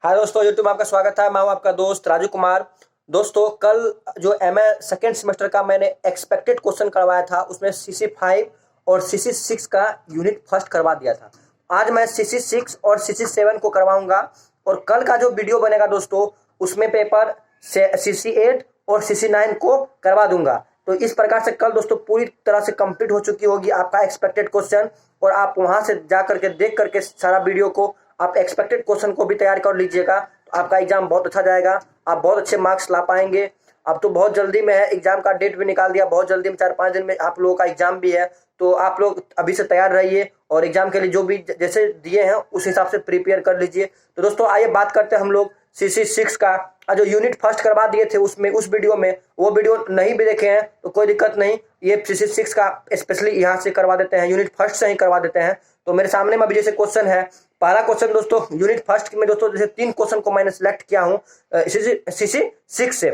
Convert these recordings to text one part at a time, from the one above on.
हाय दोस्तों, यूट्यूब में आपका स्वागत है। मैं हूं आपका दोस्त राजू कुमार। दोस्तों, कल जो एमए सेकेंड सेमेस्टर का मैंने एक्सपेक्टेड क्वेश्चन करवाया था, उसमें CC5 और CC6 का यूनिट फर्स्ट करवा दिया था। आज मैं CC6 और CC7 को करवाऊंगा और कल का जो वीडियो बनेगा दोस्तों, उसमें पेपर CC8 और CC9 को करवा दूंगा। तो इस प्रकार से कल दोस्तों पूरी तरह से कंप्लीट हो चुकी होगी आपका एक्सपेक्टेड क्वेश्चन, और आप वहां से जा करके देख करके सारा वीडियो को आप एक्सपेक्टेड क्वेश्चन को भी तैयार कर लीजिएगा। तो आपका एग्जाम बहुत अच्छा जाएगा, आप बहुत अच्छे मार्क्स ला पाएंगे। अब तो बहुत जल्दी में है, एग्जाम का डेट भी निकाल दिया, बहुत जल्दी में 4-5 दिन में आप लोगों का एग्जाम भी है। तो आप लोग अभी से तैयार रहिए और एग्जाम के लिए जो भी जैसे दिए हैं उस हिसाब से प्रिपेयर कर लीजिए। तो दोस्तों आइए बात करते हैं हम लोग CC6 का। जो यूनिट फर्स्ट करवा दिए थे उसमें उस वीडियो में, वो वीडियो नहीं भी देखे हैं तो कोई दिक्कत नहीं, ये CC6 का स्पेशली यहाँ से करवा देते हैं, यूनिट फर्स्ट से ही करवा देते हैं। तो मेरे सामने में अभी जैसे क्वेश्चन है, पहला क्वेश्चन दोस्तों यूनिट फर्स्ट में दोस्तों जैसे 3 क्वेश्चन को मैंने सिलेक्ट किया हूँ CC6 से।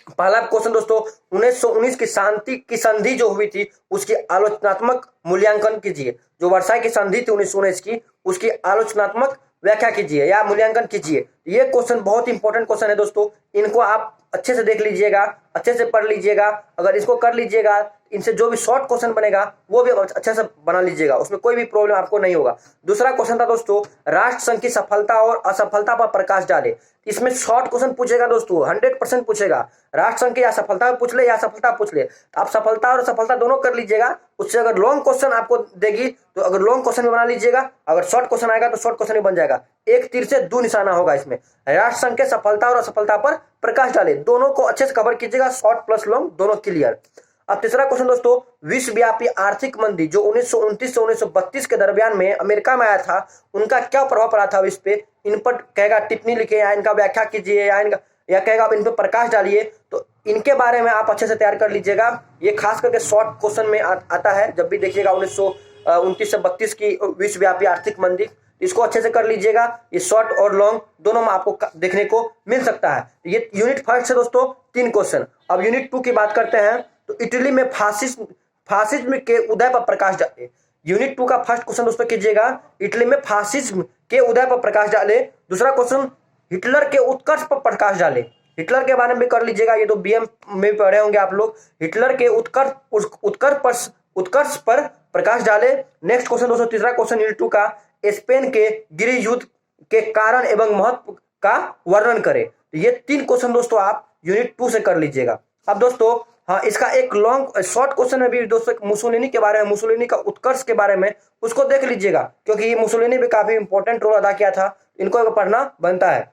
पहला क्वेश्चन दोस्तों 1919 की शांति की संधि जो हुई थी उसकी आलोचनात्मक मूल्यांकन कीजिए। जो वर्साई की संधि थी 1919 की, उसकी आलोचनात्मक व्याख्या कीजिए या मूल्यांकन कीजिए। ये क्वेश्चन बहुत इंपॉर्टेंट क्वेश्चन है दोस्तों, इनको आप अच्छे से देख लीजिएगा, अच्छे से पढ़ लीजिएगा। अगर इसको कर लीजिएगा, इनसे जो भी शॉर्ट क्वेश्चन बनेगा वो भी अच्छे से बना लीजिएगा, उसमें कोई भी प्रॉब्लम आपको नहीं होगा। दूसरा क्वेश्चन था दोस्तों राष्ट्र संघ की सफलता और असफलता पर प्रकाश डाले। इसमें शॉर्ट क्वेश्चन पूछेगा दोस्तों, 100% पूछेगा। राष्ट्र संघ की या सफलता पूछ ले या असफलता पूछ ले, आप सफलता और असफलता दोनों कर लीजिएगा। उससे अगर लॉन्ग क्वेश्चन आपको देगी तो अगर लॉन्ग क्वेश्चन भी बना लीजिएगा, अगर शॉर्ट क्वेश्चन आएगा तो शॉर्ट क्वेश्चन भी बन जाएगा। एक तीर से दो निशाना होगा इसमें। राष्ट्र संघ के सफलता और असफलता पर प्रकाश डाले, दोनों को अच्छे से कवर कीजिएगा, शॉर्ट प्लस लॉन्ग दोनों क्लियर। अब तीसरा क्वेश्चन दोस्तों विश्वव्यापी आर्थिक मंदी जो 1929 से 1932 के दरमियान में अमेरिका में आया था, उनका क्या प्रभाव पड़ा था विश्व पे। इन पर कहेगा टिप्पणी लिखे या इनका व्याख्या कीजिए या कहेगा आप इन पर प्रकाश डालिए। तो इनके बारे में आप अच्छे से तैयार कर लीजिएगा। ये खास करके शॉर्ट क्वेश्चन में आता है, जब भी देखिएगा 1929 से 32 की विश्वव्यापी आर्थिक मंदी, इसको अच्छे से कर लीजिएगा। ये शॉर्ट और लॉन्ग दोनों में आपको देखने को मिल सकता है। ये यूनिट फर्स्ट से दोस्तों 3 क्वेश्चन। अब यूनिट 2 की बात करते हैं तो इटली में फासिज्म के उदय पर प्रकाश डाले। यूनिट 2 का फर्स्ट क्वेश्चन दोस्तों कीजिएगा, इटली में फासिज्म के उदय पर प्रकाश डाले। दूसरा क्वेश्चन हिटलर के उत्कर्ष पर प्रकाश डाले। हिटलर के बारे में भी कर लीजिएगा, ये तो BM में भी पढ़े होंगे आप लोग। हिटलर के उत्कर्ष पर प्रकाश डाले। नेक्स्ट क्वेश्चन दोस्तों तीसरा क्वेश्चन यूनिट 2 का, स्पेन के गृह युद्ध के कारण एवं महत्व का वर्णन करें। ये 3 क्वेश्चन दोस्तों आप यूनिट 2 से कर लीजिएगा। अब दोस्तों हाँ, इसका एक लॉन्ग शॉर्ट क्वेश्चन में भी दोस्तों मुसोलिनी के बारे में, मुसोलिनी का उत्कर्ष के बारे में उसको देख लीजिएगा, क्योंकि ये मुसोलिनी भी काफी इंपॉर्टेंट रोल अदा किया था, इनको पढ़ना बनता है।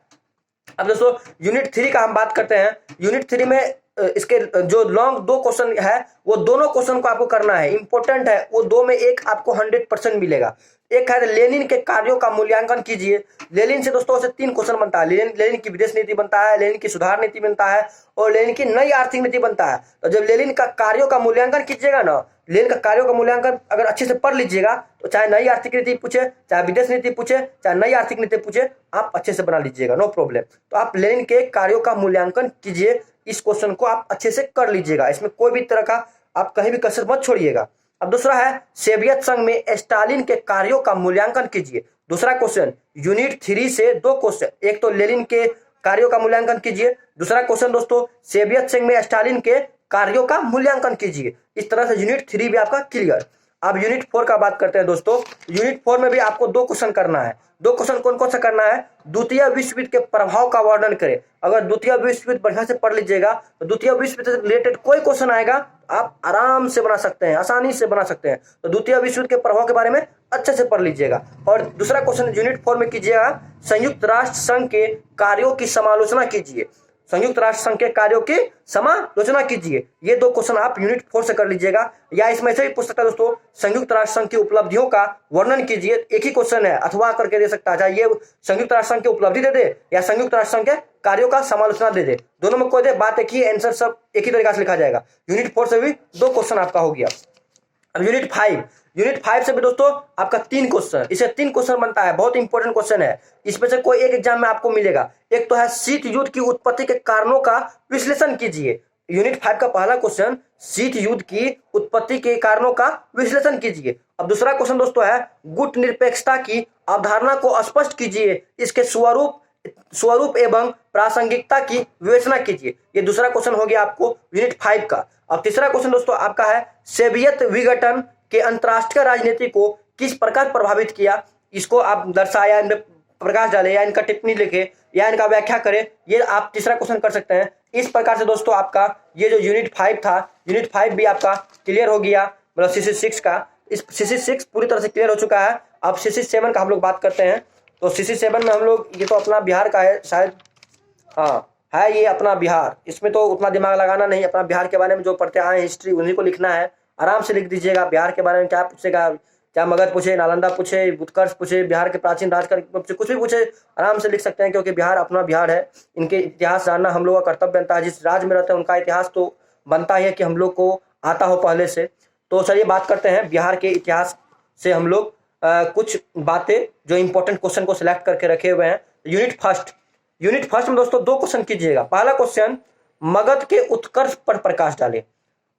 अब दोस्तों यूनिट 3 का हम बात करते हैं। यूनिट 3 में इसके जो लॉन्ग 2 क्वेश्चन है वो दोनों क्वेश्चन को आपको करना है, इंपॉर्टेंट है वो। 2 में एक आपको 100% मिलेगा। एक है लेनिन के कार्यों का मूल्यांकन कीजिए। लेनिन से दोस्तों से 3 क्वेश्चन बनता है। लेनिन की विदेश नीति बनता है, लेनिन की सुधार नीति बनता है और लेनिन की नई आर्थिक नीति बनता है। तो जब लेनिन का कार्यों का मूल्यांकन कीजिएगा ना, लेनिन का कार्यों का मूल्यांकन अगर अच्छे से पढ़ लीजिएगा तो चाहे नई आर्थिक नीति पूछे, चाहे विदेश नीति पूछे, चाहे नई आर्थिक नीति पूछे, आप अच्छे से बना लीजिएगा, नो प्रॉब्लम। तो आप लेनिन के कार्यों का मूल्यांकन कीजिए, इस क्वेश्चन को आप अच्छे से कर लीजिएगा, इसमें कोई भी तरह का आप कहीं भी कसर मत छोड़िएगा। अब दूसरा है सोवियत संघ में स्टालिन के कार्यों का मूल्यांकन कीजिए। दूसरा क्वेश्चन यूनिट 3 से 2 क्वेश्चन, एक तो लेनिन के कार्यों का मूल्यांकन कीजिए, दूसरा क्वेश्चन दोस्तों सोवियत संघ में स्टालिन के कार्यों का मूल्यांकन कीजिए। इस तरह से यूनिट 3 भी आपका क्लियर। अब यूनिट 4 का बात करते हैं दोस्तों। यूनिट 4 में भी आपको 2 क्वेश्चन करना है। 2 क्वेश्चन कौन कौन सा करना है, द्वितीय विश्व युद्ध के प्रभाव का वर्णन करें। अगर द्वितीय विश्व युद्ध बढ़िया से पढ़ लीजिएगा तो द्वितीय विश्व युद्ध से रिलेटेड कोई क्वेश्चन आएगा आप आराम से बना सकते हैं, आसानी से बना सकते हैं। तो द्वितीय विश्व युद्ध के प्रभाव के बारे में अच्छे से पढ़ लीजिएगा। और दूसरा क्वेश्चन यूनिट 4 में कीजिएगा, संयुक्त राष्ट्र संघ के कार्यों की समालोचना कीजिए। संयुक्त राष्ट्र संघ के कार्यों की समालोचना कीजिए। ये 2 क्वेश्चन आप यूनिट 4 से कर लीजिएगा। या इसमें से भी पूछ सकता है दोस्तों, संयुक्त राष्ट्र संघ की उपलब्धियों का वर्णन कीजिए। एक ही क्वेश्चन है, अथवा करके दे सकता है, चाहे ये संयुक्त राष्ट्र संघ की उपलब्धि दे दे या संयुक्त राष्ट्र संघ के कार्यों का समालोचना दे दे, दोनों में कोई दे, बात एक ही, आंसर सब एक ही तरीका से लिखा जाएगा। यूनिट 4 से भी 2 क्वेश्चन आपका हो गया। अब यूनिट 5 से भी दोस्तों आपका 3 क्वेश्चन, इसे 3 क्वेश्चन बनता है, बहुत इंपॉर्टेंट क्वेश्चन है। इसमें से कोई एक एग्जाम में आपको मिलेगा। एक तो है शीत युद्ध की उत्पत्ति के कारणों का विश्लेषण कीजिए। यूनिट 5 का पहला क्वेश्चन शीत युद्ध की उत्पत्ति के कारणों का विश्लेषण कीजिए। अब दूसरा क्वेश्चन दोस्तों है गुट निरपेक्षता की अवधारणा को स्पष्ट कीजिए, इसके स्वरूप स्वरूप एवं प्रासंगिकता की विवेचना कीजिए। ये दूसरा क्वेश्चन हो गया आपको यूनिट 5 का। अब तीसरा क्वेश्चन दोस्तों आपका है सोवियत विघटन के अंतरराष्ट्रीय राजनीति को किस प्रकार प्रभावित किया, इसको आप दर्शाया, इनमें प्रकाश डाले या इनका टिप्पणी लिखे या इनका व्याख्या करें, ये आप तीसरा क्वेश्चन कर सकते हैं। इस प्रकार से दोस्तों आपका ये जो यूनिट 5 था, यूनिट 5 भी आपका क्लियर हो गया, मतलब सीसी 6 का। इस सीसी 6 पूरी तरह से क्लियर हो चुका है। अब सीसी 7 का हम लोग बात करते हैं। तो सीसी 7 में हम लोग, ये तो अपना बिहार का है शायद, हाँ है ये अपना बिहार, इसमें तो उतना दिमाग लगाना नहीं, अपना बिहार के बारे में जो पढ़ते आए हिस्ट्री उन्हीं को लिखना है। आराम से लिख दीजिएगा बिहार के बारे में क्या पूछेगा, क्या मगध पूछे, नालंदा पूछे, उत्कर्ष पूछे, बिहार के प्राचीन राज पूछे, कुछ भी पूछे आराम से लिख सकते हैं, क्योंकि बिहार अपना बिहार है। इनके इतिहास जानना हम लोग का कर्तव्य बनता है। जिस राज्य में रहते हैं उनका इतिहास तो बनता ही है कि हम लोग को आता हो पहले से। तो चलिए बात करते हैं बिहार के इतिहास से हम लोग कुछ बातें जो इंपॉर्टेंट क्वेश्चन को सिलेक्ट करके रखे हुए हैं। यूनिट फर्स्ट में दोस्तों 2 क्वेश्चन कीजिएगा। पहला क्वेश्चन, मगध के उत्कर्ष पर प्रकाश डाले।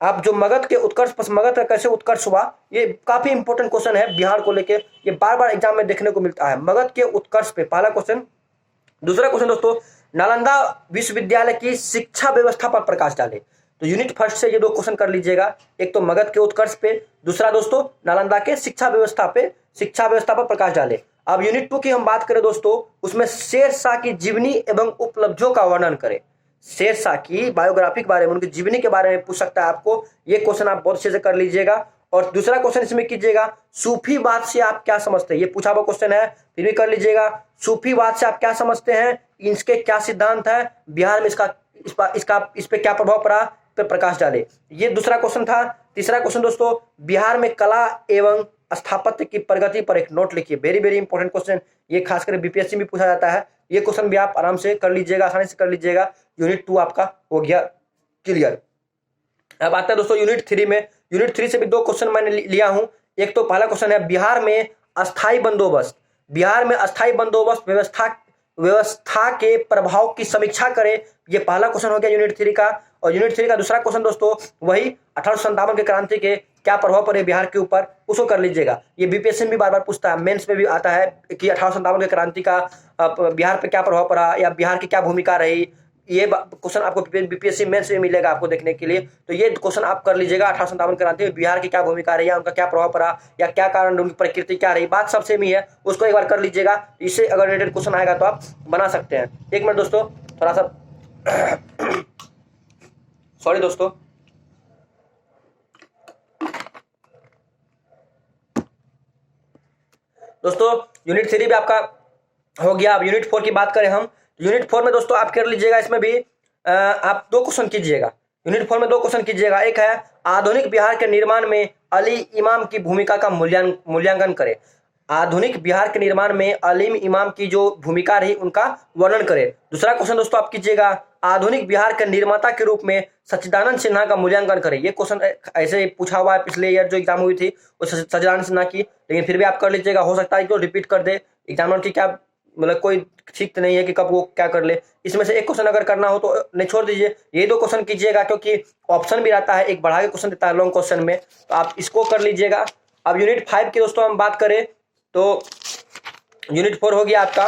आप जो मगध के उत्कर्ष पर, मगध का कैसे उत्कर्ष हुआ, ये काफी इंपॉर्टेंट क्वेश्चन है बिहार को लेके, ये बार बार एग्जाम में देखने को मिलता है। मगध के उत्कर्ष पे पहला क्वेश्चन। दूसरा क्वेश्चन दोस्तों, नालंदा विश्वविद्यालय की शिक्षा व्यवस्था पर प्रकाश डाले। तो यूनिट फर्स्ट से ये 2 क्वेश्चन कर लीजिएगा। एक तो मगध के उत्कर्ष पे, दूसरा दोस्तों नालंदा के शिक्षा व्यवस्था पर प्रकाश डाले। अब यूनिट 2 की हम बात करें दोस्तों, उसमें शेरशाह की जीवनी एवं उपलब्धियों का वर्णन करें। शेरशाह की बायोग्राफी के बारे में, उनकी जीवनी के बारे में पूछ सकता है आपको। ये क्वेश्चन आप बहुत अच्छे से कर लीजिएगा। और दूसरा क्वेश्चन इसमें कीजिएगा, सूफीवाद से आप क्या समझते हैं। ये पूछा हुआ क्वेश्चन है, फिर भी कर लीजिएगा। सूफीवाद से आप क्या समझते हैं, इसके क्या सिद्धांत है, बिहार में इस पे क्या प्रभाव पड़ा, पे प्रकाश डाले। ये दूसरा क्वेश्चन था। तीसरा क्वेश्चन दोस्तों, बिहार में कला एवं स्थापत्य की प्रगति पर एक नोट लिखिए। वेरी वेरी इंपॉर्टेंट क्वेश्चन, ये खासकर बीपीएससी में पूछा जाता है। ये क्वेश्चन भी आप आराम से कर लीजिएगा, आसानी से कर लीजिएगा। यूनिट 2 आपका हो गया क्लियर। अब आता है दोस्तों यूनिट 3 में। यूनिट 3 से भी 2 क्वेश्चन मैंने लिया हूं। एक तो पहला क्वेश्चन है, बिहार में अस्थायी बंदोबस्त व्यवस्था के प्रभाव की समीक्षा करें। ये पहला क्वेश्चन हो गया यूनिट 3 का। और यूनिट 3 का दूसरा क्वेश्चन दोस्तों वही 1857 के क्रांति के क्या प्रभाव पड़े बिहार के ऊपर, उसको कर लीजिएगा। ये बीपीएससी भी बार बार पूछता है, मेंस में भी आता है कि 1857 के क्रांति का बिहार पे क्या प्रभाव पड़ा या बिहार की क्या भूमिका रही। ये क्वेश्चन आपको बीपीएससी मेंस में मिलेगा आपको देखने के लिए। तो ये क्वेश्चन आप कर लीजिएगा, 1857 क्रांति में बिहार की क्या भूमिका रही, उनका क्या प्रभाव पड़ा या क्या कारण, उनकी प्रकृति क्या रही, बात सब सेम ही है। उसको एक बार कर लीजिएगा। इससे अगर रिलेटेड क्वेश्चन आएगा तो आप बना सकते हैं। एक मिनट दोस्तों, थोड़ा सा सॉरी दोस्तों। यूनिट 3 भी आपका हो गया। अब यूनिट 4 की बात करें हम। यूनिट 4 में दोस्तों आप कर लीजिएगा, इसमें भी आप 2 क्वेश्चन कीजिएगा। यूनिट 4 में 2 क्वेश्चन कीजिएगा। एक है, आधुनिक बिहार के निर्माण में अली इमाम की भूमिका का मूल्यांकन करें। आधुनिक बिहार के निर्माण में अली इमाम की जो भूमिका रही उनका वर्णन करें। दूसरा क्वेश्चन दोस्तों आप कीजिएगा, आधुनिक बिहार के निर्माता के रूप में सच्चिदानंद सिन्हा का मूल्यांकन करें। ये क्वेश्चन ऐसे पूछा हुआ है पिछले ईयर जो एग्जाम हुई थी वो सच्चिदानंद सिन्हा की, लेकिन फिर भी आप कर लीजिएगा। हो सकता है कि रिपीट कर दे एग्जामिनर की, क्या मतलब कोई ठीक नहीं है कि कब वो क्या कर ले। इसमें से एक क्वेश्चन अगर करना हो तो नहीं छोड़ दीजिए, ये 2 क्वेश्चन कीजिएगा, क्योंकि ऑप्शन भी रहता है, एक बढ़ा के क्वेश्चन देता है लॉन्ग क्वेश्चन में, तो आप इसको कर लीजिएगा। अब यूनिट 5 की दोस्तों हम बात करें तो यूनिट 4 हो गया आपका।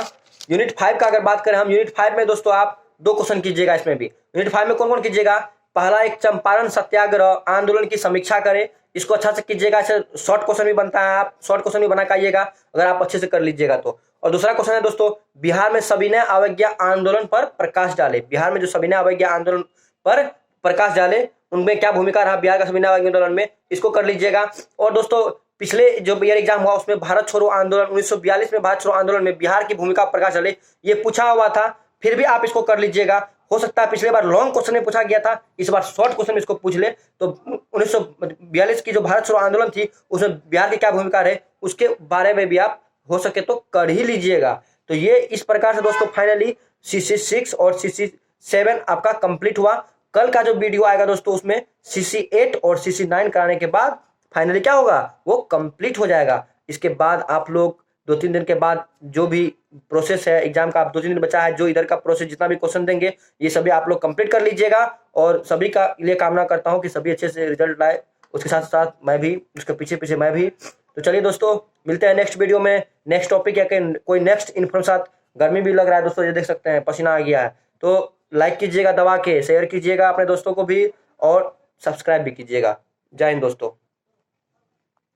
यूनिट 5 का अगर बात करें हम, यूनिट 5 में दोस्तों आप 2 क्वेश्चन कीजिएगा। इसमें भी यूनिट 5 में कौन कौन कीजिएगा, पहला एक, चंपारण सत्याग्रह आंदोलन की समीक्षा करें। इसको अच्छा से कीजिएगा, ऐसे शॉर्ट क्वेश्चन भी बनता है, आप शॉर्ट क्वेश्चन भी बना के आइएगा अगर आप अच्छे से कर लीजिएगा तो। और दूसरा क्वेश्चन है दोस्तों, बिहार में सविनय अवज्ञा आंदोलन पर प्रकाश डाले। बिहार में जो सविनय अवज्ञा आंदोलन पर प्रकाश डाले, उनमें क्या भूमिका रहा बिहार का सविनय अवज्ञा आंदोलन में, इसको कर लीजिएगा। और दोस्तों पिछले जो ईयर एग्जाम हुआ उसमें भारत छोड़ो आंदोलन 1942 में, भारत छोड़ो आंदोलन में बिहार की भूमिका प्रकाश डाले, ये पूछा हुआ था, फिर भी आप इसको कर लीजिएगा। हो सकता है पिछले बार लॉन्ग क्वेश्चन में पूछा गया था, इस बार शॉर्ट क्वेश्चन में इसको पूछ ले। तो 1942 की जो भारत छोड़ो आंदोलन थी उसमें बिहार की क्या भूमिका रहे, उसके बारे में भी आप हो सके तो कर ही लीजिएगा। तो ये इस प्रकार से दोस्तों फाइनली सीसी 6 और सीसी 7 आपका कंप्लीट हुआ। कल का जो वीडियो आएगा दोस्तों उसमें सीसी 8 और सीसी 9 कराने के बाद फाइनली क्या होगा, वो कंप्लीट हो जाएगा। इसके बाद आप लोग 2-3 दिन के बाद जो भी प्रोसेस है एग्जाम का, आप 2-3 दिन बचा है, जो इधर का प्रोसेस जितना भी क्वेश्चन देंगे ये सभी आप लोग कंप्लीट कर लीजिएगा। और सभी का लिए कामना करता हूं कि सभी अच्छे से रिजल्ट लाए, उसके साथ साथ मैं भी, उसके पीछे पीछे मैं भी। तो चलिए दोस्तों, मिलते हैं नेक्स्ट वीडियो में नेक्स्ट टॉपिक या कोई नेक्स्ट इन्फॉर्मेशन साथ। गर्मी भी लग रहा है दोस्तों, ये देख सकते हैं पसीना आ गया है। तो लाइक कीजिएगा दबा के, शेयर कीजिएगा अपने दोस्तों को भी और सब्सक्राइब भी कीजिएगा। जय हिंद दोस्तों।